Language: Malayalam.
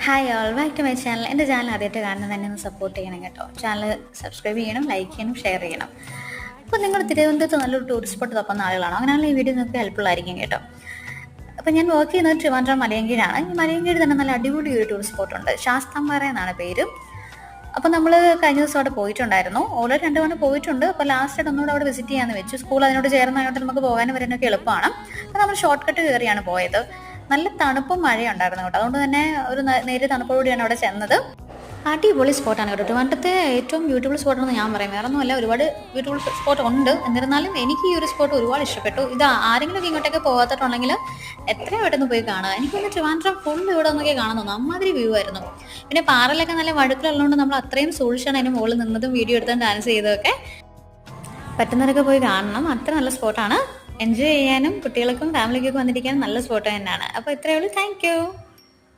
Hi all back to my channel. എൻ്റെ ചാനൽ ആദ്യമായിട്ട് കാണുന്നത് തന്നെ ഒന്ന് സപ്പോർട്ട് ചെയ്യണം കേട്ടോ. ചാനൽ സബ്സ്ക്രൈബ് ചെയ്യണം, ലൈക്ക് ചെയ്യണം, ഷെയർ ചെയ്യണം. അപ്പോൾ നിങ്ങൾ തിരുവനന്തപുരത്ത് നല്ലൊരു ടൂറിസ്റ്റ് സ്പോട്ട് തപ്പുന്ന ആളുകളാണോ? അങ്ങനെയാണെങ്കിൽ ഈ വീഡിയോ നിങ്ങൾക്ക് ഹെൽപ്ഫുൾ ആയിരിക്കും കേട്ടോ. അപ്പോൾ ഞാൻ വർക്ക് ചെയ്യുന്നത് ട്രിവാൻഡ്രം മലയൻകീഴാണ്. ഈ മലയൻകീഴ് തന്നെ നല്ല അടിപൊളി ഒരു ടൂറിസ്റ്റ് സ്പോട്ടുണ്ട്. ശാസ്താംപാറ എന്നാണ് പേര്. അപ്പോൾ നമ്മൾ കഴിഞ്ഞ ദിവസം അവിടെ പോയിട്ടുണ്ടായിരുന്നു. ഓൾറെഡി 2 തവണ പോയിട്ടുണ്ട്. അപ്പോൾ ലാസ്റ്റ് ഒന്നുകൂടെ അവിടെ വിസിറ്റ് ചെയ്യാമെന്ന് വെച്ചു. സ്കൂൾ അതിനോട് ചേർന്നായതുകൊണ്ട് നമുക്ക് പോകാനും വരാനൊക്കെ എളുപ്പമാണ്. അപ്പോൾ നമ്മൾ ഷോർട്ട് കട്ട് കയറിയാണ് പോയത്. നല്ല തണുപ്പും മഴയും ഉണ്ടായിരുന്നു കേട്ടോ. അതുകൊണ്ട് തന്നെ ഒരു നേരിയ തണുപ്പോടുകൂടിയാണ് അവിടെ ചെന്നത്. അടിപൊളി സ്പോട്ടാണ് കേട്ടോ. ട്രിവാൻഡ്രത്തെ ഏറ്റവും ബ്യൂട്ടിഫുൾ സ്പോട്ടാണെന്ന് ഞാൻ പറയും. വേറെ ഒന്നുമല്ല, ഒരുപാട് ബ്യൂട്ടിഫുൾ സ്പോട്ട് ഉണ്ട്. എന്നിരുന്നാലും എനിക്ക് ഈ ഒരു സ്പോട്ട് ഒരുപാട് ഇഷ്ടപ്പെട്ടു. ഇത് ആരെങ്കിലും ഇങ്ങോട്ടേക്ക് പോകാത്തിട്ടുണ്ടെങ്കിൽ എത്രയും പെട്ടെന്ന് പോയി കാണുക. എനിക്കൊന്ന് ട്രിവാൻഡ്രം ഫുൾ ഇവിടെ ഒന്നൊക്കെ കാണാൻ തോന്നുന്നു. അമ്മാതിരി വ്യൂ ആയിരുന്നു. പിന്നെ പാറലൊക്കെ നല്ല വഴുക്കലുള്ളതുകൊണ്ട് നമ്മൾ അത്രയും സൂക്ഷിച്ചാണ് അതിന് മുകളിൽ നിന്നതും വീഡിയോ എടുത്തും ഡാൻസ് ചെയ്തതൊക്കെ. പറ്റുന്നവരൊക്കെ പോയി കാണണം. അത്ര നല്ല സ്പോട്ടാണ്. എൻജോയ് ചെയ്യാനും കുട്ടികൾക്കും ഫാമിലിക്കൊക്കെ വന്നിരിക്കാനും നല്ല സ്പോട്ട് തന്നെയാണ്. അപ്പോൾ ഇത്രയേ ഉള്ളൂ. Thank you.